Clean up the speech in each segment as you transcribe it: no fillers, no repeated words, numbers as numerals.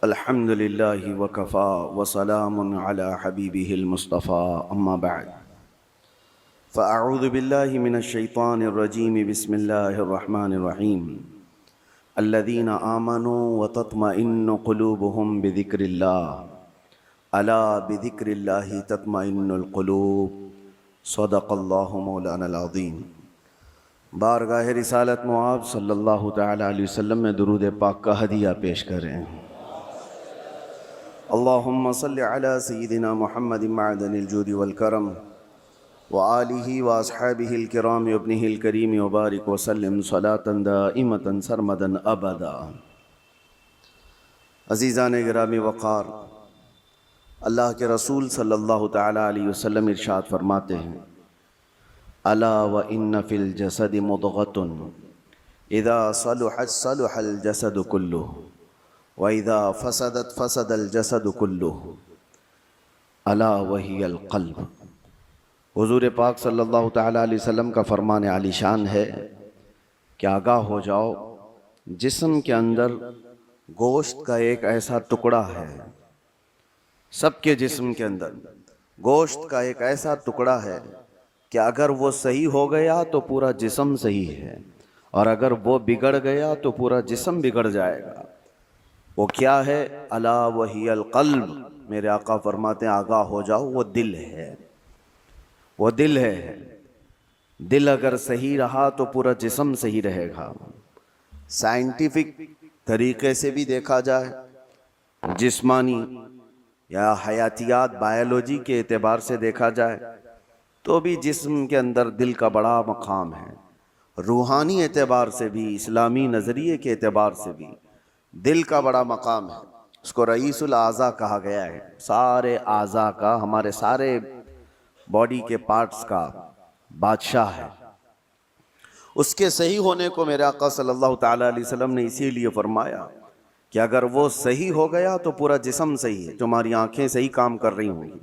الحمد لله وكفى وسلام على حبيبه المصطفى أما بعد فأعوذ بالله من الشيطان الرجيم بسم الله الرحمن الرحيم الذين آمنوا وتطمئن قلوبهم بذكر الله ألا بذكر الله تطمئن القلوب صدق الله مولانا العظيم۔ بارگاہ رسالت معاب صلی اللہ تعالی علیہ وسلم میں درود پاک کا ہدیہ پیش کریں۔ اللہم صل علی سیدنا محمد معدن الجود والکرم وآلہ واصحابہ الکرام وابنہ الکریم وبارک وسلم صلاة دائمتا سرمدا ابدا۔ عزیزان گرامی وقار، اللہ کے رسول صلی اللہ تعالی علیہ وسلم ارشاد فرماتے ہیں، الا وان فی الجسد مضغۃ اذا صلحت صلح الجسد کلہ وَإِذَا فَسَدَتْ فَسَدَ الْجَسَدُ كُلُّهُ أَلَا وَهِيَ الْقَلْبُ۔ حضور پاک صلی اللہ تعالیٰ علیہ وسلم کا فرمان عالی شان ہے کہ آگاہ ہو جاؤ، جسم کے اندر گوشت کا ایک ایسا ٹکڑا ہے، سب کے جسم کے اندر گوشت کا ایک ایسا ٹکڑا ہے کہ اگر وہ صحیح ہو گیا تو پورا جسم صحیح ہے، اور اگر وہ بگڑ گیا تو پورا جسم بگڑ جائے گا۔ وہ کیا ہے؟ الا وہی القلب۔ میرے آقا فرماتے ہیں آگاہ ہو جاؤ، وہ دل ہے، وہ دل ہے۔ دل اگر صحیح رہا تو پورا جسم صحیح رہے گا۔ سائنٹیفک طریقے سے بھی دیکھا جائے، جسمانی یا حیاتیات بائیولوجی کے اعتبار سے دیکھا جائے تو بھی جسم کے اندر دل کا بڑا مقام ہے۔ روحانی اعتبار سے بھی، اسلامی نظریے کے اعتبار سے بھی دل کا بڑا مقام ہے۔ اس کو رئیس الاعضاء کہا گیا ہے، سارے اعضاء کا، ہمارے سارے باڈی کے پارٹس کا بادشاہ ہے۔ اس کے صحیح ہونے کو میرے آقا صلی اللہ تعالیٰ علیہ وسلم نے اسی لیے فرمایا کہ اگر وہ صحیح ہو گیا تو پورا جسم صحیح ہے۔ تمہاری آنکھیں صحیح کام کر رہی ہوں گی،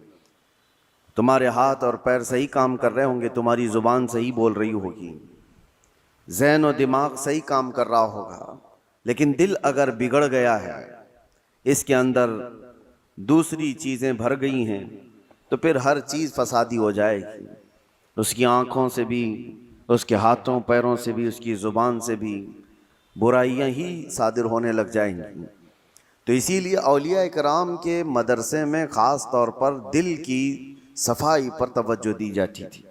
تمہارے ہاتھ اور پیر صحیح کام کر رہے ہوں گے، تمہاری زبان صحیح بول رہی ہوگی، ذہن و دماغ صحیح کام کر رہا ہوگا۔ لیکن دل اگر بگڑ گیا ہے، اس کے اندر دوسری چیزیں بھر گئی ہیں، تو پھر ہر چیز فسادی ہو جائے گی۔ اس کی آنکھوں سے بھی، اس کے ہاتھوں پیروں سے بھی، اس کی زبان سے بھی برائیاں ہی صادر ہونے لگ جائیں گی۔ تو اسی لیے اولیاء کرام کے مدرسے میں خاص طور پر دل کی صفائی پر توجہ دی جاتی تھی،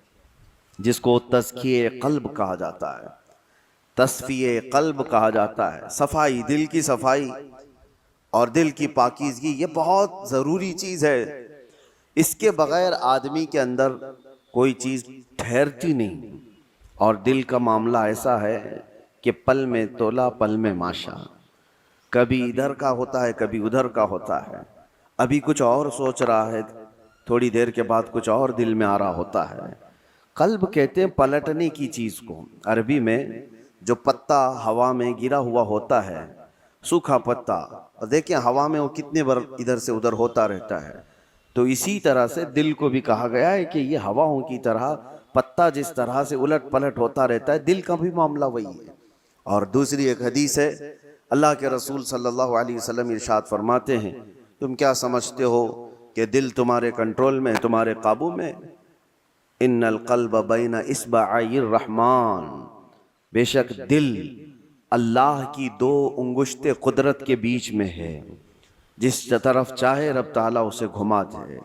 جس کو تزکیہ قلب کہا جاتا ہے، تصفیہ قلب کہا جاتا ہے۔ صفائی، دل کی صفائی اور دل کی پاکیزگی، یہ بہت ضروری چیز ہے۔ اس کے بغیر آدمی کے اندر کوئی چیز ٹھہرتی نہیں۔ اور دل کا معاملہ ایسا ہے کہ پل میں تولا پل میں ماشا، کبھی ادھر کا ہوتا ہے کبھی ادھر کا ہوتا ہے۔ ابھی کچھ اور سوچ رہا ہے، تھوڑی دیر کے بعد کچھ اور دل میں آ رہا ہوتا ہے۔ قلب کہتے ہیں پلٹنے کی چیز کو۔ عربی میں جو پتا ہوا میں گرا ہوا ہوتا ہے، سوکھا پتا، اور دیکھیں ہوا میں وہ کتنے بار ادھر سے ادھر ہوتا رہتا ہے، تو اسی طرح سے دل کو بھی کہا گیا ہے کہ یہ ہواؤں کی طرح پتا جس طرح سے الٹ پلٹ ہوتا رہتا ہے، دل کا بھی معاملہ وہی ہے۔ اور دوسری ایک حدیث ہے، اللہ کے رسول صلی اللہ علیہ وسلم ارشاد فرماتے ہیں، تم کیا سمجھتے ہو کہ دل تمہارے کنٹرول میں، تمہارے قابو میں؟ ان القلب بین اصبعی الرحمن، بے شک دل اللہ کی دو انگشت قدرت کے بیچ میں ہے، جس طرف چاہے رب تعالیٰ اسے گھما دے۔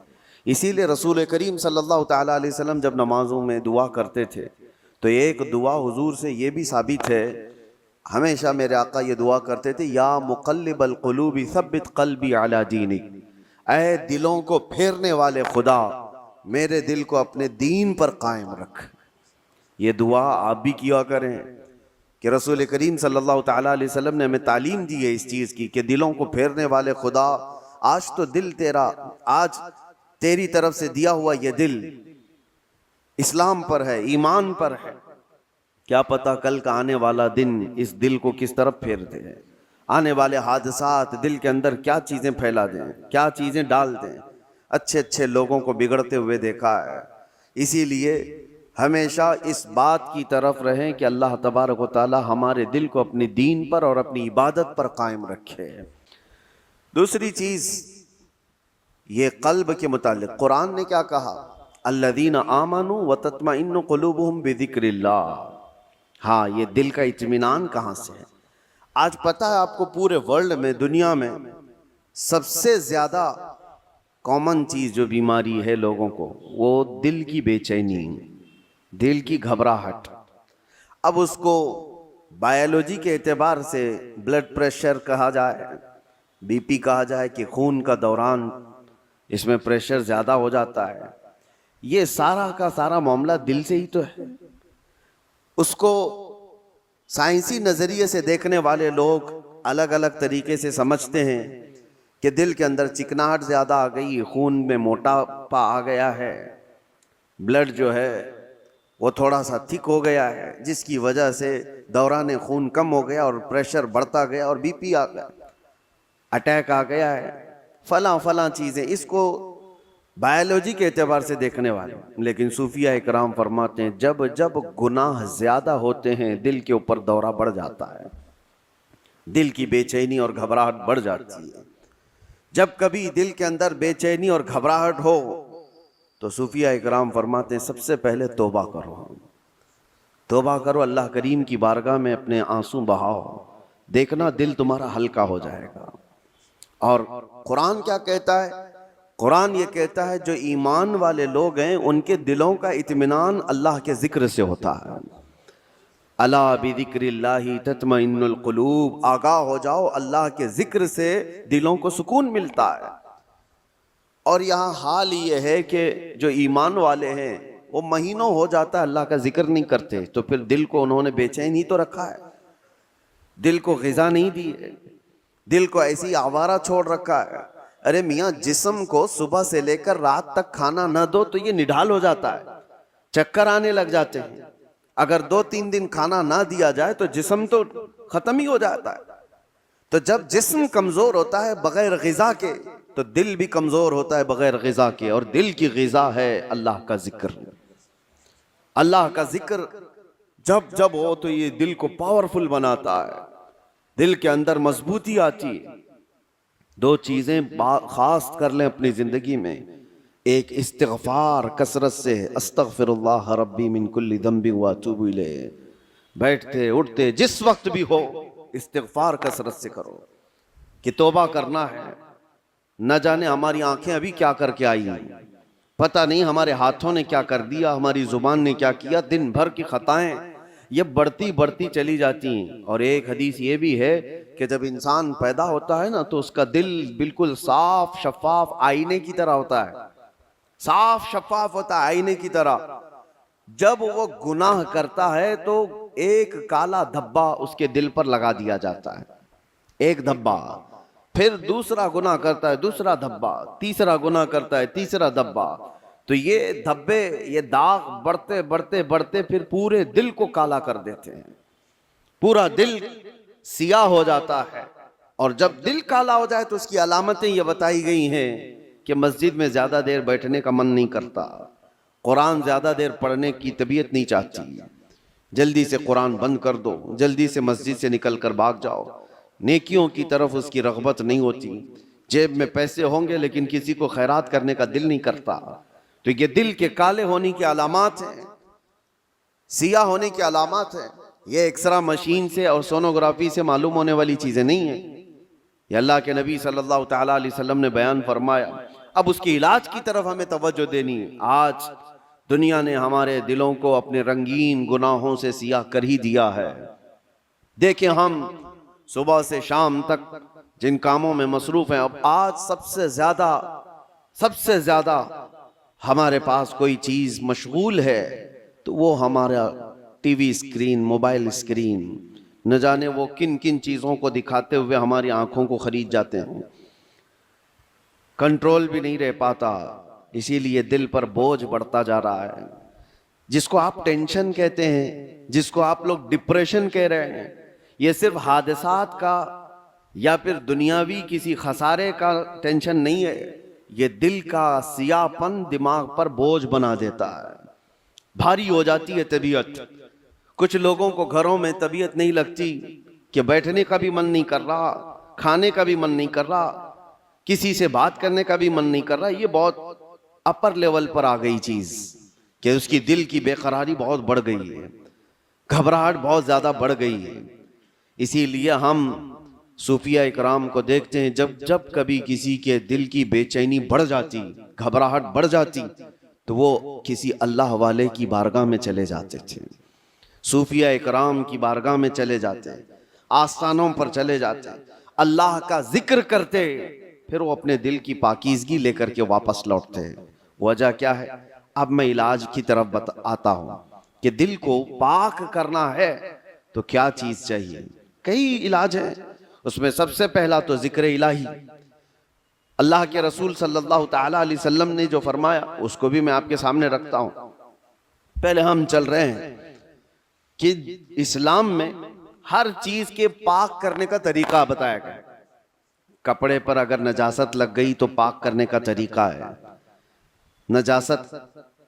اسی لیے رسول کریم صلی اللہ تعالیٰ علیہ وسلم جب نمازوں میں دعا کرتے تھے تو ایک دعا حضور سے یہ بھی ثابت ہے، ہمیشہ میرے آقا یہ دعا کرتے تھے، یا مقلب القلوب ثبت قلبی علی دینک، اے دلوں کو پھیرنے والے خدا، میرے دل کو اپنے دین پر قائم رکھ۔ یہ دعا آپ بھی کیا کریں کہ رسول کریم صلی اللہ تعالیٰ علیہ وسلم نے ہمیں تعلیم دی ہے اس چیز کی کہ دلوں کو پھیرنے والے خدا، آج تو دل تیرا، آج تیری طرف سے دیا ہوا یہ دل اسلام پر ہے، ایمان پر ہے، کیا پتا کل کا آنے والا دن اس دل کو کس طرف پھیر دے، آنے والے حادثات دل کے اندر کیا چیزیں پھیلا دیں، کیا چیزیں ڈال دیں۔ اچھے اچھے لوگوں کو بگڑتے ہوئے دیکھا ہے۔ اسی لیے ہمیشہ اس بات کی طرف رہیں کہ اللہ تبارک و تعالی ہمارے دل کو اپنی دین پر اور اپنی عبادت پر قائم رکھے۔ دوسری چیز یہ قلب کے متعلق قرآن نے کیا کہا؟ الذین آمنوا وتطمئن قلوبہم بذکر اللہ. ہاں، یہ دل کا اطمینان کہاں سے ہے؟ آج پتہ ہے آپ کو پورے ورلڈ میں، دنیا میں سب سے زیادہ کامن چیز جو بیماری ہے لوگوں کو، وہ دل کی بے چینی، دل کی گھبراہٹ. اب اس کو بایولوجی کے اعتبار سے بلڈ پریشر کہا جائے، بی پی کہا جائے کہ خون کا دوران اس میں پریشر زیادہ ہو جاتا ہے، یہ سارا کا سارا معاملہ دل سے ہی تو ہے. اس کو سائنسی نظریے سے دیکھنے والے لوگ الگ الگ طریقے سے سمجھتے ہیں کہ دل کے اندر چکناہٹ زیادہ آ گئی، خون میں موٹاپا آ گیا ہے، بلڈ جو ہے وہ تھوڑا سا تھک ہو گیا ہے، جس کی وجہ سے دوران خون کم ہو گیا اور پریشر بڑھتا گیا اور بی پی آ گیا، اٹیک آ گیا ہے، فلاں فلاں چیزیں. اس کو بایولوجی کے اعتبار سے دیکھنے والے. لیکن صوفیہ اکرام فرماتے ہیں جب جب گناہ زیادہ ہوتے ہیں دل کے اوپر دورہ بڑھ جاتا ہے، دل کی بے چینی اور گھبراہٹ بڑھ جاتی ہے. جب کبھی دل کے اندر بے چینی اور گھبراہٹ ہو تو صوفیہ اکرام فرماتے ہیں سب سے پہلے توبہ کرو، توبہ کرو، اللہ کریم کی بارگاہ میں اپنے آنسو بہاؤ، دیکھنا دل تمہارا ہلکا ہو جائے گا. اور قرآن کیا کہتا ہے؟ قرآن یہ کہتا ہے جو ایمان والے لوگ ہیں ان کے دلوں کا اطمینان اللہ کے ذکر سے ہوتا ہے. الا بذکر اللہ تطمئن القلوب، آگاہ ہو جاؤ، اللہ کے ذکر سے دلوں کو سکون ملتا ہے. اور یہاں حال یہ ہے کہ جو ایمان والے ہیں وہ مہینوں ہو جاتا ہے اللہ کا ذکر نہیں کرتے، تو پھر دل کو انہوں نے بے چین ہی تو رکھا ہے، دل کو غذا نہیں دی ہے، دل کو ایسی آوارہ چھوڑ رکھا ہے. ارے میاں، جسم کو صبح سے لے کر رات تک کھانا نہ دو تو یہ نڈھال ہو جاتا ہے، چکر آنے لگ جاتے ہیں. اگر 2-3 دن کھانا نہ دیا جائے تو جسم تو ختم ہی ہو جاتا ہے. تو جب جسم کمزور ہوتا ہے بغیر غذا کے تو دل بھی کمزور ہوتا ہے بغیر غذا کے. اور دل کی غذا ہے اللہ کا ذکر. اللہ کا ذکر جب جب ہو تو یہ دل کو پاورفل بناتا ہے، دل کے اندر مضبوطی آتی ہے. 2 چیزیں خاص کر لیں اپنی زندگی میں، ایک استغفار کثرت سے، استغفر اللہ ربی من کل ذنب واتوب الیہ، بیٹھتے اٹھتے جس وقت بھی ہو استغفار کثرت سے کرو کہ توبہ کرنا ہے. نہ جانے ہماری آنکھیں ابھی کیا کر کے آئی ہیں، پتہ نہیں ہمارے ہاتھوں نے کیا کر دیا، ہماری زبان نے کیا کیا. دن بھر کی خطائیں یہ بڑھتی چلی جاتی ہیں. اور ایک حدیث یہ بھی ہے کہ جب انسان پیدا ہوتا ہے نا تو اس کا دل بالکل صاف شفاف آئینے کی طرح ہوتا ہے، صاف شفاف ہوتا ہے آئینے کی طرح. جب وہ گناہ کرتا ہے تو ایک کالا دھبا اس کے دل پر لگا دیا جاتا ہے، ایک دھبا. پھر دوسرا گناہ کرتا ہے، دوسرا دھبا، تیسرا گناہ کرتا ہے، تیسرا دھبا. تو یہ دھبے، یہ داغ بڑھتے بڑھتے بڑھتے پھر پورے دل کو کالا کر دیتے ہیں، پورا دل سیاہ ہو جاتا ہے. اور جب دل کالا ہو جائے تو اس کی علامتیں یہ بتائی گئی ہیں کہ مسجد میں زیادہ دیر بیٹھنے کا من نہیں کرتا، قرآن زیادہ دیر پڑھنے کی طبیعت نہیں چاہتی، جلدی سے قرآن بند کر دو، جلدی سے مسجد سے نکل کر بھاگ جاؤ. نیکیوں کی طرف اس کی رغبت نہیں ہوتی، جیب میں پیسے ہوں گے لیکن کسی کو خیرات کرنے کا دل نہیں کرتا. تو یہ دل کے کالے ہونے کی علامات ہیں، سیاہ ہونے کی علامات ہیں. یہ ایکسرا مشین سے اور سونوگرافی سے معلوم ہونے والی چیزیں نہیں ہیں. یہ اللہ کے نبی صلی اللہ تعالیٰ علیہ وسلم نے بیان فرمایا. اب اس کی علاج کی طرف ہمیں توجہ دینی ہے. آج دنیا نے ہمارے دلوں کو اپنے رنگین گناہوں سے سیاہ کر ہی دیا ہے. دیکھیں ہم صبح سے شام تک جن کاموں میں مصروف ہیں، اب آج سب سے زیادہ ہمارے پاس کوئی چیز مشغول ہے تو وہ ہمارا T V screen, mobile screen. نہ جانے وہ کن کن چیزوں کو دکھاتے ہوئے ہماری آنکھوں کو خرید جاتے ہیں، کنٹرول بھی نہیں رہ پاتا. اسی لیے دل پر بوجھ بڑھتا جا رہا ہے. جس کو آپ ٹینشن کہتے ہیں، جس کو آپ لوگ ڈپریشن کہہ رہے ہیں، یہ صرف حادثات کا یا پھر دنیاوی کسی خسارے کا ٹینشن نہیں ہے. یہ دل کا سیاہ پن دماغ پر بوجھ بنا دیتا ہے، بھاری ہو جاتی ہے طبیعت. کچھ لوگوں کو گھروں میں طبیعت نہیں لگتی کہ بیٹھنے کا بھی من نہیں کر رہا، کھانے کا بھی من نہیں کر رہا، کسی سے بات کرنے کا بھی من نہیں کر رہا. یہ بہت اپر لیول پر آ گئی چیز کہ اس کی دل کی بے قراری بہت بڑھ گئی ہے, گھبراہٹ بہت زیادہ بڑھ گئی ہے. اسی لیے ہم صوفیہ اکرام کو دیکھتے ہیں, جب کبھی کسی کے دل کی بے چینی بڑھ جاتی, گھبراہٹ بڑھ جاتی, تو وہ کسی اللہ والے کی بارگاہ میں چلے جاتے تھے, صوفیہ اکرام کی بارگاہ میں چلے جاتے, آستانوں پر چلے جاتے, اللہ کا ذکر کرتے, پھر وہ اپنے دل کی پاکیزگی لے کر کے واپس لوٹتے. وجہ کیا ہے؟ اب میں علاج کی طرف آتا ہوں کہ دل کو پاک کرنا ہے تو کیا چیز چاہیے. کئی علاج ہیں, اس میں سب سے پہلا تو ذکر الہی. اللہ کے رسول صلی اللہ تعالی علیہ وسلم نے جو فرمایا اس کو بھی میں آپ کے سامنے رکھتا ہوں. پہلے ہم چل رہے ہیں کہ اسلام میں ہر چیز کے پاک کرنے کا طریقہ بتایا گیا. کپڑے پر اگر نجاست لگ گئی تو پاک کرنے کا طریقہ ہے. نجاست,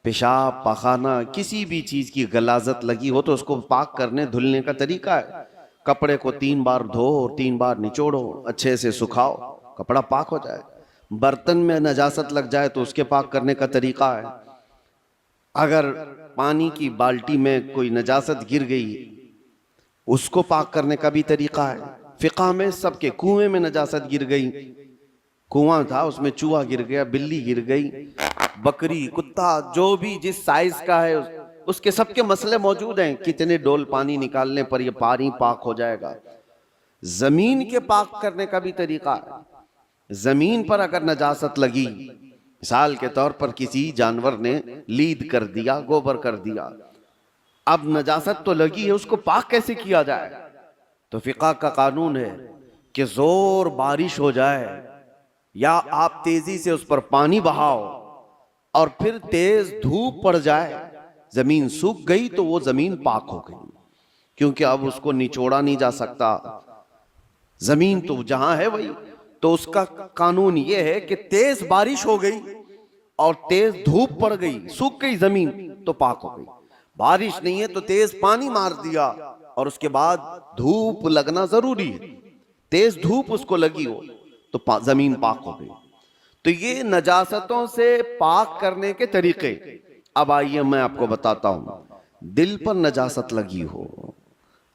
پیشاب, پخانہ, کسی بھی چیز کی غلاظت لگی ہو تو اس کو پاک کرنے دھلنے کا طریقہ ہے. کپڑے کو 3 بار دھو, 3 بار نچوڑو, اچھے سے سکھاؤ, کپڑا پاک ہو جائے. برتن میں نجاست لگ جائے تو اس کے پاک کرنے کا طریقہ ہے. اگر پانی کی بالٹی میں کوئی نجاست گر گئی اس کو پاک کرنے کا بھی طریقہ ہے. فقہ میں سب کے, کنویں میں نجاست گر گئی, کنواں تھا اس میں چوہا گر گیا, بلی گر گئی, بکری, کتا, جو بھی جس سائز کا ہے اس کے سب کے مسئلے موجود ہیں. کتنے ڈول پانی نکالنے پر یہ پانی پاک ہو جائے گا. زمین کے پاک کرنے کا بھی طریقہ ہے. زمین پر اگر نجاست لگی, مثال کے طور پر کسی جانور نے لید کر دیا, گوبر کر دیا, اب نجاست تو لگی ہے, اس کو پاک کیسے کیا جائے؟ تو فقہ کا قانون ہے کہ زور بارش ہو جائے یا آپ تیزی سے اس پر پانی بہاؤ اور پھر تیز دھوپ پڑ جائے, زمین سوکھ گئی تو وہ زمین پاک ہو گئی, کیونکہ اب اس کو نچوڑا نہیں جا سکتا. زمین تو جہاں ہے وہی. تو اس کا قانون یہ ہے کہ تیز بارش ہو گئی اور تیز دھوپ پڑ گئی, سوکھ گئی زمین تو پاک ہو گئی. بارش نہیں ہے تو تیز پانی مار دیا اور اس کے بعد دھوپ لگنا ضروری ہے, تیز دھوپ اس کو لگی ہو تو زمین پاک ہو گئی. تو یہ نجاستوں سے پاک کرنے کے طریقے. اب آئیے میں آپ کو بتاتا ہوں, دل پر نجاست لگی ہو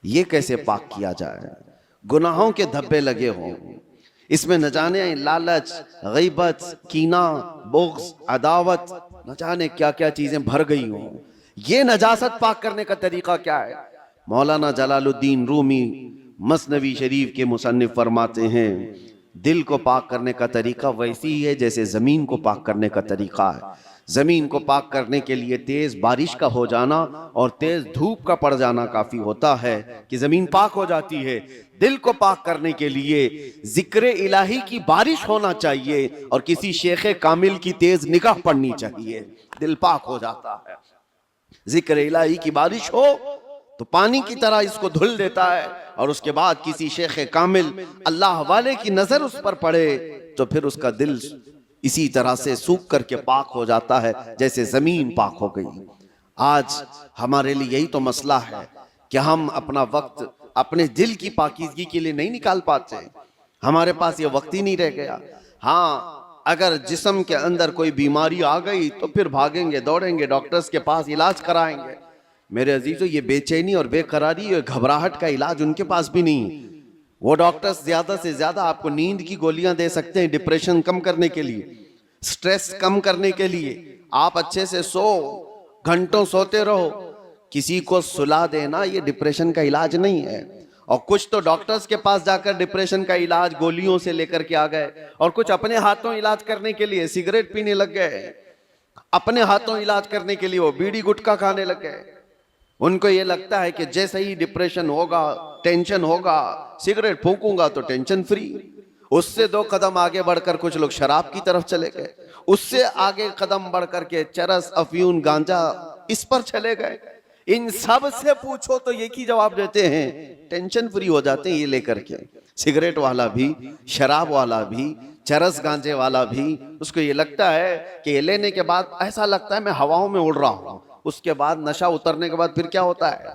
یہ کیسے پاک کیا جائے؟ گناہوں کے دھبے لگے ہوں, اس میں نہ جانے لالچ, غیبت, کینہ, بغض, عداوت, نہ جانے کیا کیا چیزیں بھر گئی ہوں. یہ نجاست پاک کرنے کا طریقہ کیا ہے؟ مولانا جلال الدین رومی مثنوی شریف کے مصنف فرماتے ہیں دل کو پاک کرنے کا طریقہ ویسی ہی ہے جیسے زمین کو پاک کرنے کا طریقہ ہے. زمین کو پاک کرنے کے لیے تیز بارش کا ہو جانا اور تیز دھوپ کا پڑ جانا کافی ہوتا ہے کہ زمین پاک ہو جاتی ہے. دل کو پاک کرنے کے لیے ذکر الہی کی بارش ہونا چاہیے اور کسی شیخ کامل کی تیز نگاہ پڑنی چاہیے, دل پاک ہو جاتا ہے. ذکر الہی کی بارش ہو تو پانی کی طرح اس کو دھل دیتا ہے, اور اس کے بعد کسی شیخ کامل اللہ والے کی نظر اس پر پڑے تو پھر اس کا دل اسی طرح سے سوکھ کر کے پاک ہو جاتا ہے جیسے زمین پاک ہو گئی. آج ہمارے لیے یہی تو مسئلہ ہے کہ ہم اپنا وقت اپنے دل کی پاکیزگی کے لیے نہیں نکال پاتے, ہمارے پاس یہ وقت ہی نہیں رہ گیا. ہاں اگر جسم کے اندر کوئی بیماری آ گئی تو پھر بھاگیں گے, دوڑیں گے, ڈاکٹرز کے پاس علاج کرائیں گے. میرے عزیزو, یہ بے چینی اور بے قراری اور گھبراہٹ کا علاج ان کے پاس بھی نہیں. وہ ڈاکٹرز زیادہ سے زیادہ آپ کو نیند کی گولیاں دے سکتے ہیں ڈپریشن کم کرنے کے لیے, سٹریس کم کرنے کے لیے. آپ اچھے سے سو, گھنٹوں سوتے رہو, کسی کو سلا دینا یہ ڈپریشن کا علاج نہیں ہے. اور کچھ تو ڈاکٹرز کے پاس جا کر ڈپریشن کا علاج گولیوں سے لے کر کے آ گئے, اور کچھ اپنے ہاتھوں علاج کرنے کے لیے سگریٹ پینے لگ گئے, اپنے ہاتھوں علاج کرنے کے لیے وہ بیڑی گٹکا کھانے لگ گئے. ان کو یہ لگتا ہے کہ جیسے ہی ڈپریشن ہوگا, ٹینشن ہوگا, سگریٹ پھونکوں گا تو ٹینشن فری. اس سے 2 قدم آگے بڑھ کر کچھ لوگ شراب کی طرف چلے گئے, اس سے آگے قدم بڑھ کر کے چرس, افیون, گانجا اس پر چلے گئے. ان سب سے پوچھو تو یہ کی جواب دیتے ہیں ٹینشن فری ہو جاتے ہیں یہ لے کر کے. سگریٹ والا بھی, شراب والا بھی, چرس گانجے والا بھی, اس کو یہ لگتا ہے کہ یہ لینے کے بعد ایسا لگتا ہے میں ہواؤں میں اڑ رہا ہوں. اس کے بعد نشہ اترنے کے بعد پھر کیا ہوتا ہے؟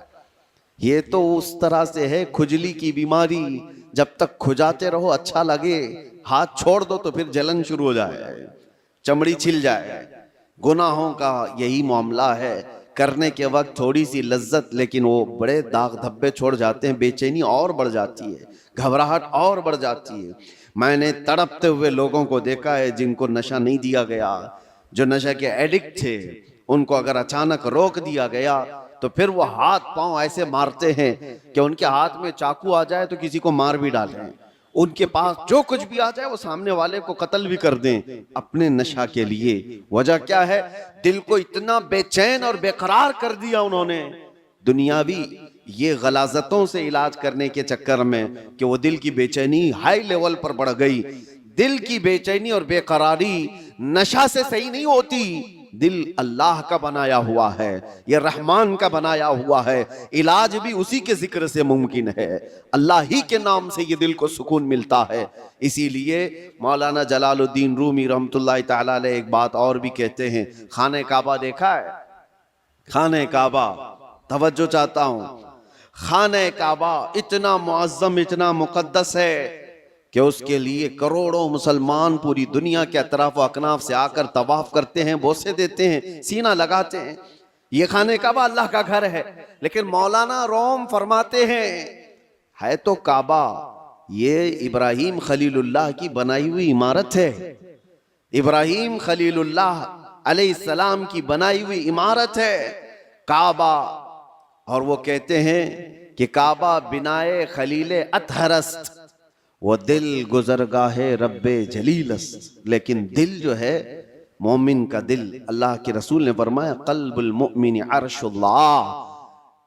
یہ تو اس طرح سے ہے کھجلی کی بیماری, جب تک کھجاتے رہو اچھا لگے، ہاتھ چھوڑ دو تو پھر جلن شروع ہو جائے، چمڑی چھل جائے۔ گناہوں کا یہی معاملہ ہے، کرنے کے وقت تھوڑی سی لذت، لیکن وہ بڑے داغ دھبے چھوڑ جاتے ہیں، بے چینی اور بڑھ جاتی ہے، گھبراہٹ اور بڑھ جاتی ہے۔ میں نے تڑپتے ہوئے لوگوں کو دیکھا ہے جن کو نشہ نہیں دیا گیا، جو نشہ کے ایڈکٹ تھے، ان کو اگر اچانک روک دیا گیا تو پھر وہ ہاتھ پاؤں ایسے مارتے ہیں کہ ان کے ہاتھ میں چاقو آ جائے تو کسی کو مار بھی ڈالیں، ان کے پاس جو کچھ بھی آ جائے وہ سامنے والے کو قتل بھی کر دیں اپنے نشہ کے لیے۔ وجہ کیا ہے؟ دل کو اتنا بے چین اور بے قرار کر دیا انہوں نے دنیاوی یہ غلاظتوں سے علاج کرنے کے چکر میں کہ وہ دل کی بے چینی ہائی لیول پر بڑھ گئی۔ دل کی بے چینی اور بے قراری نشہ سے صحیح نہیں ہوتی، دل اللہ کا بنایا ہوا ہے، یہ رحمان کا بنایا ہوا ہے، علاج بھی اسی کے ذکر سے ممکن ہے، اللہ ہی کے نام سے یہ دل کو سکون ملتا ہے۔ اسی لیے مولانا جلال الدین رومی رحمۃ اللہ تعالیٰ علیہ ایک بات اور بھی کہتے ہیں، خانہ کعبہ دیکھا ہے؟ خانہ کعبہ، توجہ چاہتا ہوں، خانہ کعبہ اتنا معظم، اتنا مقدس ہے کہ اس کے لیے کروڑوں مسلمان پوری دنیا کے اطراف و اکناف سے آ کر طواف کرتے ہیں، بوسے دیتے ہیں، سینہ لگاتے ہیں۔ یہ خانہ کعبہ اللہ کا گھر ہے، لیکن مولانا روم فرماتے ہیں ہے تو کعبہ، یہ ابراہیم خلیل اللہ کی بنائی ہوئی عمارت ہے، ابراہیم خلیل اللہ علیہ السلام کی بنائی ہوئی عمارت ہے کعبہ۔ اور وہ کہتے ہیں کہ کعبہ بنائے خلیل اطہر است، وہ دل گزرگاہ رب جلیل است، لیکن دل جو ہے مومن کا دل، اللہ کے رسول نے فرمایا قلب المؤمن عرش اللہ،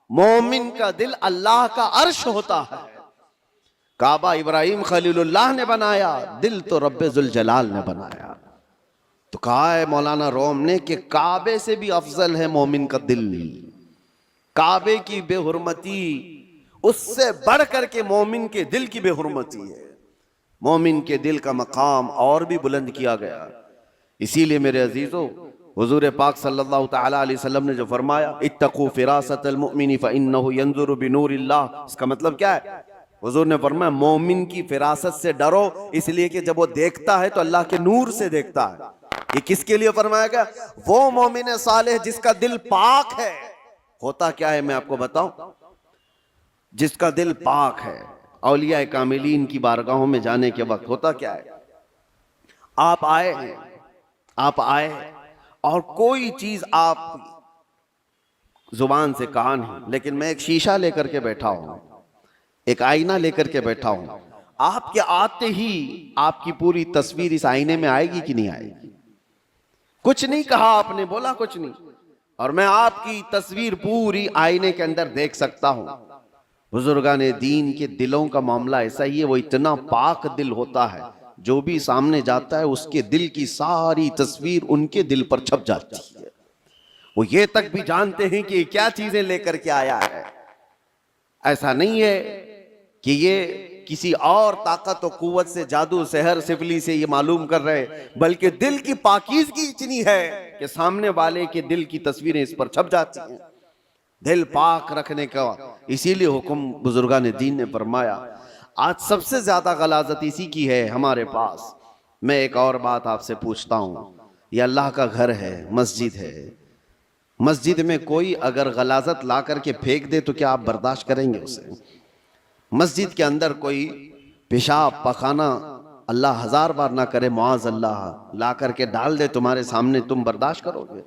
مومن کا دل اللہ کا عرش ہوتا ہے۔ کعبہ ابراہیم خلیل اللہ نے بنایا، دل تو رب ذوالجلال نے بنایا۔ تو کہا ہے مولانا روم نے کہ کعبے سے بھی افضل ہے مومن کا دل، کعبے کی بے حرمتی اس سے بڑھ کر کے مومن کے دل کی بے حرمتی ہے، مومن کے دل کا مقام اور بھی بلند کیا گیا۔ اسی لیے میرے عزیزو، حضور پاک صلی اللہ تعالیٰ علیہ وسلم نے جو فرمایا اتقوا فراست المؤمن فإنہ ینظر بنور اللہ، اس کا مطلب کیا ہے؟ حضور نے فرمایا مومن کی فراست سے ڈرو، اس لیے کہ جب وہ دیکھتا ہے تو اللہ کے نور سے دیکھتا ہے۔ یہ کس کے لیے فرمایا گیا؟ وہ مومن صالح جس کا دل پاک ہے۔ ہوتا کیا ہے میں آپ کو بتاؤں؟ جس کا دل پاک ہے، اولیاء کاملین کی بارگاہوں میں جانے کے وقت ہوتا کیا ہے؟ آپ آئے ہیں، آپ آئے اور کوئی چیز آپ زبان سے کہا نہیں، لیکن میں ایک شیشہ لے کر کے بیٹھا ہوں، ایک آئینہ لے کر کے بیٹھا ہوں، آپ کے آتے ہی آپ کی پوری تصویر اس آئینے میں آئے گی کہ نہیں آئے گی؟ کچھ نہیں کہا آپ نے، بولا کچھ نہیں، اور میں آپ کی تصویر پوری آئینے کے اندر دیکھ سکتا ہوں۔ بزرگان دین کے دلوں کا معاملہ ایسا ہی ہے، وہ اتنا پاک دل ہوتا ہے، جو بھی سامنے جاتا ہے اس کے دل کی ساری تصویر ان کے دل پر چھپ جاتی ہے، وہ یہ تک بھی جانتے ہیں کہ یہ کیا چیزیں لے کر کے آیا ہے۔ ایسا نہیں ہے کہ یہ کسی اور طاقت و قوت سے، جادو سحر سفلی سے یہ معلوم کر رہے، بلکہ دل کی پاکیزگی اتنی ہے کہ سامنے والے کے دل کی تصویریں اس پر چھپ جاتی ہیں، دل پاک رکھنے کا اسی لیے حکم بزرگان دین نے فرمایا۔ آج سب سے زیادہ غلاظت اسی کی ہے ہمارے پاس۔ میں ایک اور بات آپ سے پوچھتا ہوں، یہ اللہ کا گھر ہے، مسجد ہے، مسجد میں کوئی اگر غلاظت لا کر کے پھینک دے تو کیا آپ برداشت کریں گے اسے؟ مسجد کے اندر کوئی پیشاب پخانہ اللہ ہزار بار نہ کرے، معاذ اللہ، لا کر کے ڈال دے تمہارے سامنے، تم برداشت کرو گے؟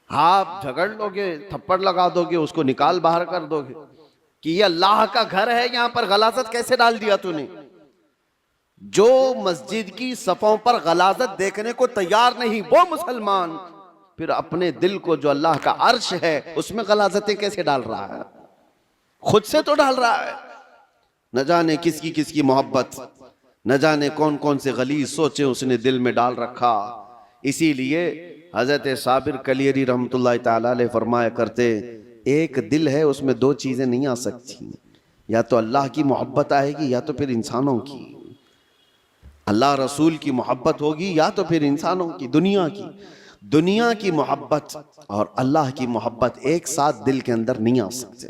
آپ جھگڑ لو گے، تھپڑ لگا دو گے، اس کو نکال باہر کر دو گے کہ یہ اللہ کا گھر ہے، یہاں پر غلاظت کیسے ڈال دیا تو نے؟ جو مسجد کی صفوں پر غلاظت دیکھنے کو تیار نہیں وہ مسلمان پھر اپنے دل کو جو اللہ کا عرش ہے اس میں غلاظتیں کیسے ڈال رہا ہے؟ خود سے تو ڈال رہا ہے۔ نہ جانے کس کی محبت، نہ جانے کون کون سے غلیظ سوچے اس نے دل میں ڈال رکھا۔ اسی لیے حضرت صابر کلیری رحمۃ اللہ تعالیٰ علیہ فرمایا کرتے، ایک دل ہے اس میں دو چیزیں نہیں آ سکتی، یا تو اللہ کی محبت آئے گی یا تو پھر انسانوں کی، اللہ رسول کی محبت ہوگی یا تو پھر انسانوں کی، دنیا کی محبت اور اللہ کی محبت ایک ساتھ دل کے اندر نہیں آ سکتے۔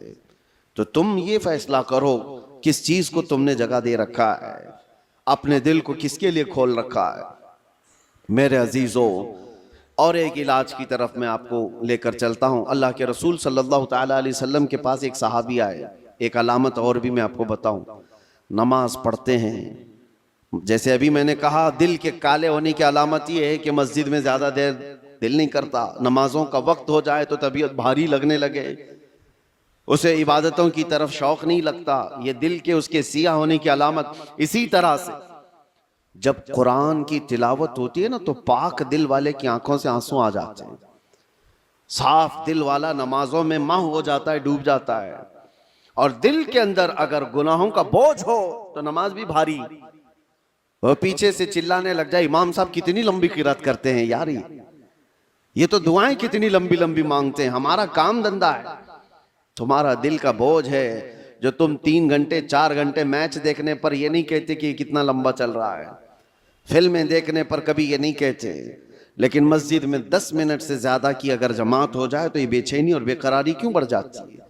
تو تم یہ فیصلہ کرو کس چیز کو تم نے جگہ دے رکھا ہے، اپنے دل کو کس کے لیے کھول رکھا ہے۔ میرے عزیزو، اور ایک علاج کی طرف میں آپ کو لے کر چلتا ہوں۔ اللہ کے رسول صلی اللہ تعالیٰ علیہ وسلم کے پاس ایک صحابی آئے، ایک علامت اور بھی میں آپ کو بتاؤں۔ نماز پڑھتے ہیں، جیسے ابھی میں نے کہا دل کے کالے ہونے کی علامت یہ ہے کہ مسجد میں زیادہ دیر دل نہیں کرتا، نمازوں کا وقت ہو جائے تو طبیعت بھاری لگنے لگے، اسے عبادتوں کی طرف شوق نہیں لگتا، یہ دل کے اس کے سیاہ ہونے کی علامت۔ اسی طرح سے جب قرآن کی تلاوت ہوتی ہے نا تو پاک دل والے کی آنکھوں سے آنسو آ جاتے ہیں، صاف دل والا نمازوں میں مہو ہو جاتا ہے، ڈوب جاتا ہے۔ اور دل کے اندر اگر گناہوں کا بوجھ ہو تو نماز بھی بھاری، وہ پیچھے سے چلانے لگ جائے امام صاحب کتنی لمبی قرات کرتے ہیں یار، یہ تو دعائیں کتنی لمبی لمبی مانگتے ہیں، ہمارا کام دھندا ہے۔ تمہارا دل کا بوجھ ہے جو تم 3 گھنٹے 4 گھنٹے میچ دیکھنے پر یہ نہیں کہتے کہ کتنا لمبا چل رہا ہے، فلمیں دیکھنے پر کبھی یہ نہیں کہتے، لیکن مسجد میں 10 منٹ سے زیادہ کی اگر جماعت ہو جائے تو یہ بے چینی اور بے قراری کیوں بڑھ جاتی ہے۔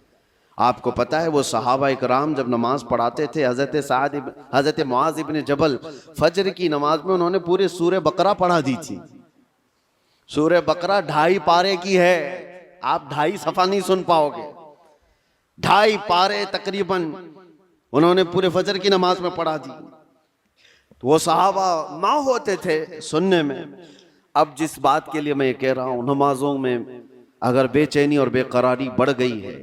آپ کو پتا ہے وہ صحابہ اکرام جب نماز پڑھاتے تھے، حضرت معاذ ابن جبل فجر کی نماز میں انہوں نے پورے سورہ بقرہ پڑھا دی تھی۔ سورہ بقرہ 2.5 پارے کی ہے، آپ 2.5 صفحہ نہیں سن پاؤ گے، 2.5 پارے تقریباً انہوں نے پورے فجر کی نماز میں پڑھا دی۔ تو وہ صحابہ ماں ہوتے تھے سننے میں۔ اب جس بات کے لیے میں یہ کہہ رہا ہوں، نمازوں میں اگر بے چینی اور بے قراری بڑھ گئی ہے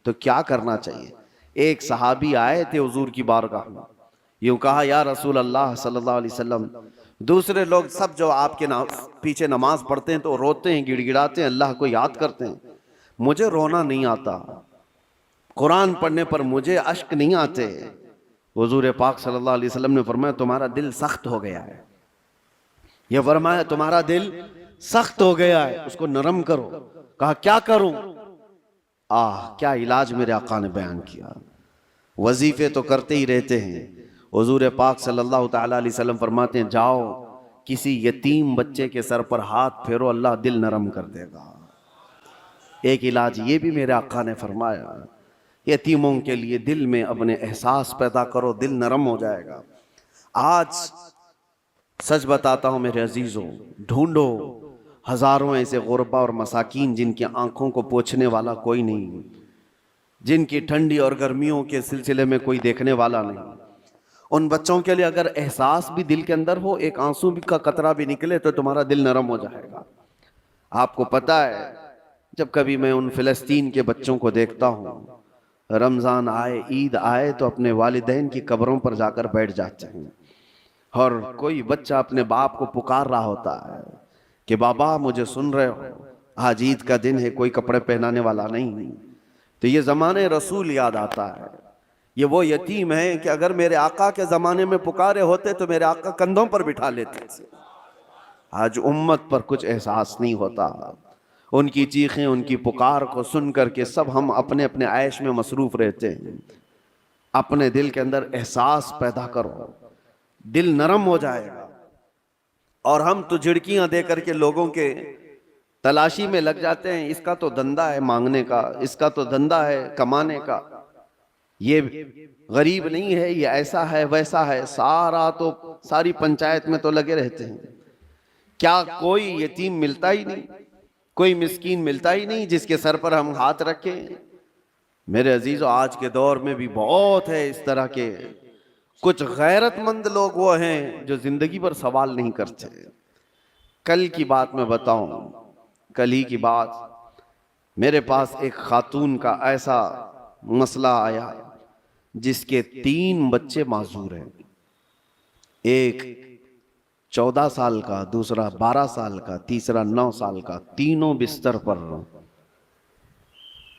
تو کیا کرنا چاہیے۔ ایک صحابی آئے تھے حضور کی بارگاہ میں، یوں کہا یا رسول اللہ صلی اللہ علیہ وسلم، دوسرے لوگ سب جو آپ کے پیچھے نماز پڑھتے ہیں تو روتے ہیں، گڑ گڑاتے ہیں، اللہ کو یاد کرتے ہیں، مجھے رونا نہیں آتا، قرآن پڑھنے پر مجھے اشک نہیں آتے۔ حضور پاک صلی اللہ علیہ وسلم نے فرمایا تمہارا دل سخت ہو گیا ہے، یہ فرمایا تمہارا دل سخت ہو گیا ہے، اس کو نرم کرو۔ کہا کیا کروں؟ کیا علاج میرے آقا نے بیان کیا۔ وظیفے تو کرتے ہی رہتے ہیں، حضور پاک صلی اللہ تعالیٰ علیہ وسلم فرماتے ہیں جاؤ کسی یتیم بچے کے سر پر ہاتھ پھیرو، اللہ دل نرم کر دے گا۔ ایک علاج یہ بھی میرے آقا نے فرمایا، یتیموں کے لیے دل میں اپنے احساس پیدا کرو، دل نرم ہو جائے گا۔ آج سچ بتاتا ہوں میرے عزیزوں، ڈھونڈو ہزاروں ایسے غربا اور مساکین جن کی آنکھوں کو پوچھنے والا کوئی نہیں، جن کی ٹھنڈی اور گرمیوں کے سلسلے میں کوئی دیکھنے والا نہیں۔ ان بچوں کے لیے اگر احساس بھی دل کے اندر ہو، ایک آنسو کا قطرہ بھی نکلے تو تمہارا دل نرم ہو جائے گا۔ آپ کو پتا ہے جب کبھی میں ان فلسطین کے بچوں کو دیکھتا ہوں، رمضان آئے عید آئے تو اپنے والدین کی قبروں پر جا کر بیٹھ جاتے ہیں، اور کوئی بچہ اپنے باپ کو پکار رہا ہوتا ہے کہ بابا مجھے سن رہے ہو، آج عید کا دن ہے، کوئی کپڑے پہنانے والا نہیں۔ تو یہ زمانے رسول یاد آتا ہے، یہ وہ یتیم ہے کہ اگر میرے آقا کے زمانے میں پکارے ہوتے تو میرے آقا کندھوں پر بٹھا لیتے تھے۔ آج امت پر کچھ احساس نہیں ہوتا، ان کی چیخیں ان کی پکار کو سن کر کے سب ہم اپنے اپنے عیش میں مصروف رہتے ہیں۔ اپنے دل کے اندر احساس پیدا کرو، دل نرم ہو جائے گا۔ اور ہم تو جھڑکیاں دے کر کے لوگوں کے تلاشی میں لگ جاتے ہیں، اس کا تو دھندا ہے مانگنے کا، اس کا تو دھندا ہے کمانے کا، یہ غریب نہیں ہے، یہ ایسا ہے ویسا ہے، ساری پنچایت میں تو لگے رہتے ہیں۔ کیا کوئی یتیم ملتا ہی نہیں، کوئی مسکین ملتا ہی نہیں جس کے سر پر ہم ہاتھ رکھیں؟ میرے عزیزو آج کے دور میں بھی بہت ہے اس طرح کے، کچھ غیرت مند لوگ وہ ہیں جو زندگی پر سوال نہیں کرتے۔ کل کی بات میں بتاؤں، کل ہی کی بات، میرے پاس ایک خاتون کا ایسا مسئلہ آیا جس کے 3 بچے معذور ہیں، ایک 14 سال کا، دوسرا 12 سال کا، تیسرا 9 سال کا، تینوں بستر پر،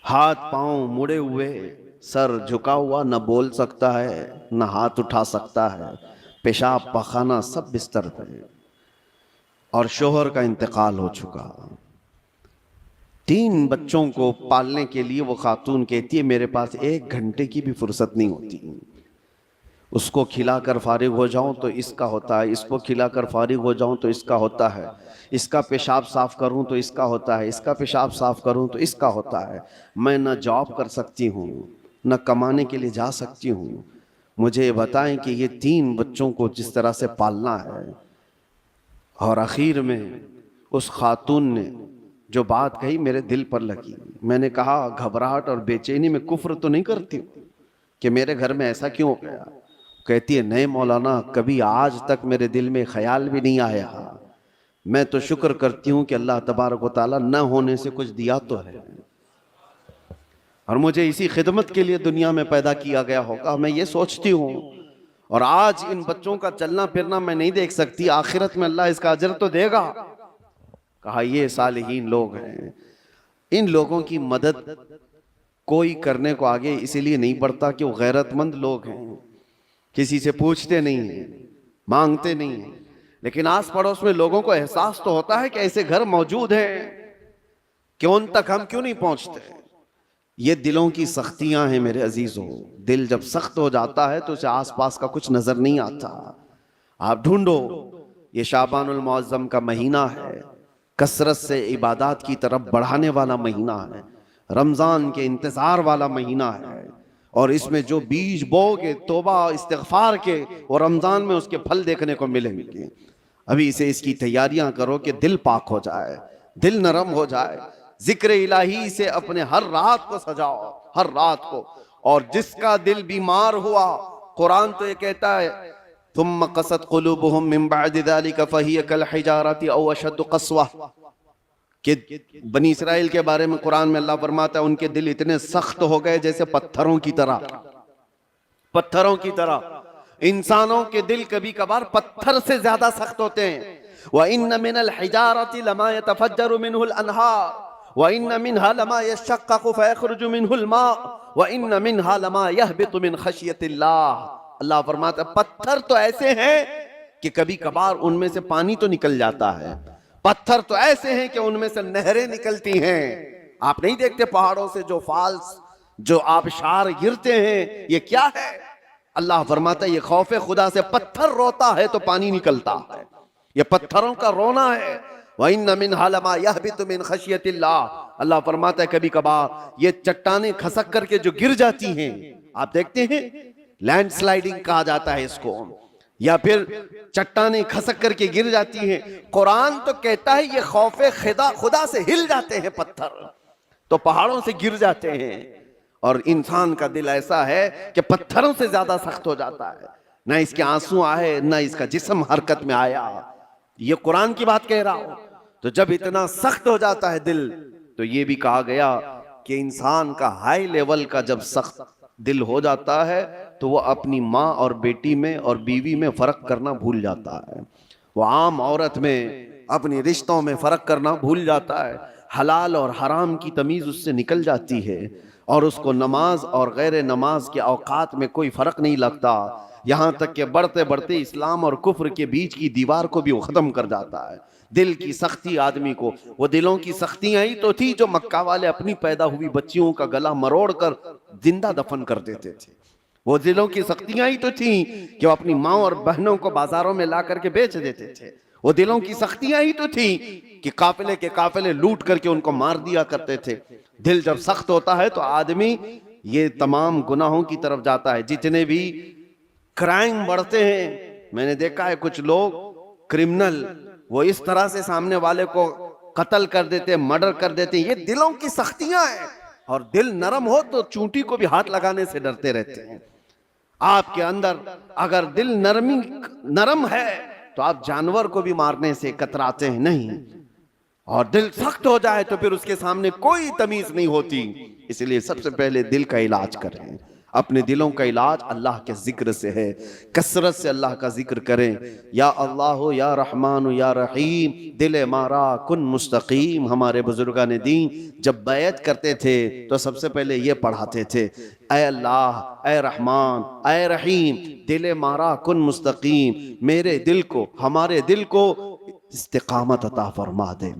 ہاتھ پاؤں مڑے ہوئے، سر جھکا ہوا، نہ بول سکتا ہے نہ ہاتھ اٹھا سکتا ہے، پیشاب پخانہ سب بستر پہ، اور شوہر کا انتقال ہو چکا۔ 3 بچوں کو پالنے کے لیے وہ خاتون کہتی ہے میرے پاس 1 گھنٹے کی بھی فرصت نہیں ہوتی، اس کو کھلا کر فارغ ہو جاؤں تو اس کا ہوتا ہے، اس کو کھلا کر فارغ ہو جاؤں تو اس کا ہوتا ہے، اس کا پیشاب صاف کروں تو اس کا ہوتا ہے، اس کا پیشاب صاف کروں تو اس کا ہوتا ہے۔ میں نہ جاب کر سکتی ہوں، نہ کمانے کے لیے جا سکتی ہوں، مجھے بتائیں کہ یہ 3 بچوں کو جس طرح سے پالنا ہے، اور اخیر میں اس خاتون نے جو بات کہی میرے دل پر لگی. میں نے کہا گھبراہٹ اور بے چینی میں کفر تو نہیں کرتی کہ میرے گھر میں ایسا کیوں ہو گیا؟ کہتی ہے نہیں مولانا، کبھی آج تک میرے دل میں خیال بھی نہیں آیا. میں تو شکر کرتی ہوں کہ اللہ تبارک و تعالیٰ نہ ہونے سے کچھ دیا تو ہے، اور مجھے اسی خدمت کے لیے دنیا میں پیدا کیا گیا ہوگا. میں یہ سوچتی ہوں، اور آج ان بچوں کا چلنا پھرنا میں نہیں دیکھ سکتی، آخرت میں اللہ اس کا اجر تو دے گا. کہا یہ صالحین لوگ ہیں. ان لوگوں کی مدد کوئی کرنے کو آگے اسی لیے نہیں بڑھتا کہ وہ غیرت مند لوگ ہیں، کسی سے پوچھتے نہیں ہیں، مانگتے نہیں ہیں. لیکن آس پڑوس میں لوگوں کو احساس تو ہوتا ہے کہ ایسے گھر موجود ہیں کہ ان تک ہم کیوں نہیں پہنچتے. یہ دلوں کی سختیاں ہیں میرے عزیزوں. دل جب سخت ہو جاتا ہے تو اسے آس پاس کا کچھ نظر نہیں آتا. آپ ڈھونڈو، یہ شعبان المعظم کا مہینہ ہے، کثرت سے عبادات کی طرف بڑھانے والا مہینہ ہے، رمضان کے انتظار والا مہینہ ہے، اور اس میں جو بیج بو کے توبہ استغفار کے، وہ رمضان میں اس کے پھل دیکھنے کو ملیں گے. ابھی سے اس کی تیاریاں کرو کہ دل پاک ہو جائے، دل نرم ہو جائے. ذکر الہی سے اپنے ہر رات کو سجاؤ، ہر رات کو. اور جس کا دل بیمار ہوا، قرآن تو یہ کہتا ہے ثم قست قلوبهم من بعد ذلك فهي كالحجارة او اشد قسوة، کہ بنی اسرائیل کے بارے میں قرآن میں اللہ فرماتا ہے ان کے دل اتنے سخت ہو گئے جیسے پتھروں کی طرح. پتھروں کی طرح. انسانوں کے دل کبھی کبھار پتھر سے زیادہ سخت ہوتے ہیں. وَإِنَّ مِنَ الْحِجَارَةِ لَمَا يَتَفَجَّرُ مِنْهُ الْأَنْهَارُ وَإِنَّ مِنْهَا لَمَا يَشَّقَّقُ فَيَخْرُجُ مِنْهُ الْمَاءُ وَإِنَّ مِنْهَا لَمَا يَهْبِطُ مِنْ خَشْيَةِ اللَّهِ. اللہ فرماتا ہے پتھر تو ایسے ہیں کہ کبھی کبھار ان میں سے پانی تو نکل جاتا ہے. پتھر تو ایسے ہیں کہ ان میں سے نہریں نکلتی ہیں. آپ نہیں دیکھتے پہاڑوں سے جو فالس، جو آبشار گرتے ہیں، یہ کیا ہے؟ اللہ فرماتا ہے یہ خوف خدا سے پتھر روتا ہے تو پانی نکلتا ہے. یہ پتھروں کا رونا ہے. وَإِنَّ مِنْهَا لَمَا يَهْبِطُ مِنْ خَشْيَةِ اللَّهِ. اللہ فرماتا ہے کبھی کبھار یہ چٹانیں کھسک کر کے جو گر جاتی ہیں، آپ دیکھتے ہیں لینڈ سلائیڈنگ کہا جاتا ہے اس کو، یا پھر چٹانیں کھسک کر کے گر جاتی ہیں. قرآن تو کہتا ہے یہ خوف خدا سے ہل جاتے ہیں پتھر، تو پہاڑوں سے گر جاتے ہیں. اور انسان کا دل ایسا ہے کہ پتھروں سے زیادہ سخت ہو جاتا ہے. نہ اس کے آنسو آئے، نہ اس کا جسم حرکت میں آیا. یہ قرآن کی بات کہہ رہا ہوں. تو جب اتنا سخت ہو جاتا ہے دل، تو یہ بھی کہا گیا کہ انسان کا ہائی لیول کا جب سخت دل ہو جاتا ہے تو وہ اپنی ماں اور بیٹی میں اور بیوی میں فرق کرنا بھول جاتا ہے. وہ عام عورت میں، اپنی رشتوں میں فرق کرنا بھول جاتا ہے. حلال اور حرام کی تمیز اس سے نکل جاتی ہے، اور اس کو نماز اور غیر نماز کے اوقات میں کوئی فرق نہیں لگتا. یہاں تک کہ بڑھتے بڑھتے اسلام اور کفر کے بیچ کی دیوار کو بھی وہ ختم کر جاتا ہے. دل کی سختی آدمی کو، وہ دلوں کی سختیاں ہی تو تھی جو مکہ والے اپنی پیدا ہوئی بچیوں کا گلا مروڑ کر زندہ دفن کر دیتے تھے. وہ دلوں کی سختیاں ہی تو تھیں کہ وہ اپنی ماں اور بہنوں کو بازاروں میں لا کر کے بیچ دیتے تھے. وہ دلوں کی سختیاں ہی تو تھیں کہ قافلے کے قافلے لوٹ کر کے ان کو مار دیا کرتے تھے. دل جب سخت ہوتا ہے تو آدمی یہ تمام گناہوں کی طرف جاتا ہے. جتنے بھی کرائم بڑھتے ہیں، میں نے دیکھا ہے کچھ لوگ کرمنل وہ اس طرح سے سامنے والے کو قتل کر دیتے، مرڈر کر دیتے. یہ دلوں کی سختیاں ہیں. اور دل نرم ہو تو چونٹی کو بھی ہاتھ لگانے سے ڈرتے رہتے ہیں. آپ کے اندر اگر دل نرم ہے تو آپ جانور کو بھی مارنے سے کتراتے ہیں نہیں. اور دل سخت ہو جائے تو پھر اس کے سامنے کوئی تمیز نہیں ہوتی. اس لیے سب سے پہلے دل کا علاج کریں. اپنے دلوں کا علاج اللہ کے ذکر سے ہے. کثرت سے اللہ کا ذکر کریں. یا اللہ یا رحمان یا رحیم دل مارا کن مستقیم. ہمارے بزرگان دین جب بیعت کرتے تھے تو سب سے پہلے یہ پڑھاتے تھے، اے اللہ، اے رحمان، اے رحیم دل مارا کن مستقیم. میرے دل کو، ہمارے دل کو استقامت عطا فرما دے،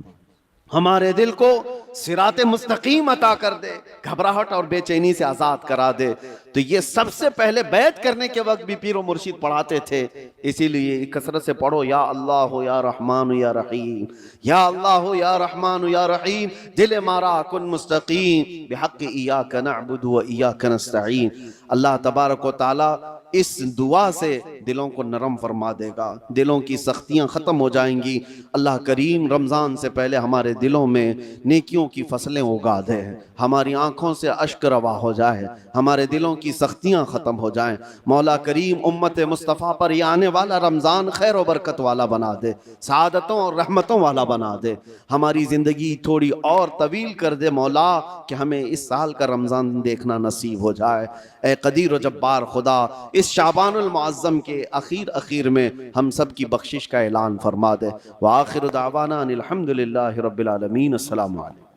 ہمارے دل کو صراط مستقیم عطا کر دے، گھبراہٹ اور بے چینی سے آزاد کرا دے. تو یہ سب سے پہلے بیعت کرنے کے وقت بھی پیر و مرشد پڑھاتے تھے. اسی لیے کثرت سے پڑھو یا اللہ یا رحمان یا رحیم، یا اللہ یا رحمان یا رحیم دل مارا کن مستقیم بحق ایاک نعبد و ایاک نستعین. اللہ تبارک و تعالی اس دعا سے دلوں کو نرم فرما دے گا، دلوں کی سختیاں ختم ہو جائیں گی۔ اللہ کریم رمضان سے پہلے ہمارے دلوں میں نیکیوں کی فصلیں اگا دے، ہماری آنکھوں سے اشک روا ہو جائے، ہمارے دلوں کی سختیاں ختم ہو جائیں۔ مولا کریم امت مصطفیٰ پر یہ آنے والا رمضان خیر و برکت والا بنا دے، سعادتوں اور رحمتوں والا بنا دے، ہماری زندگی تھوڑی اور طویل کر دے مولا، کہ ہمیں اس سال کا رمضان دیکھنا نصیب ہو جائے۔ اے قدیر و جبار خدا، اس شعبان المعظم کے اخیر میں ہم سب کی بخشش کا اعلان فرما دے۔ وآخر دعوانا ان الحمدللہ رب العالمین۔ السلام علیکم۔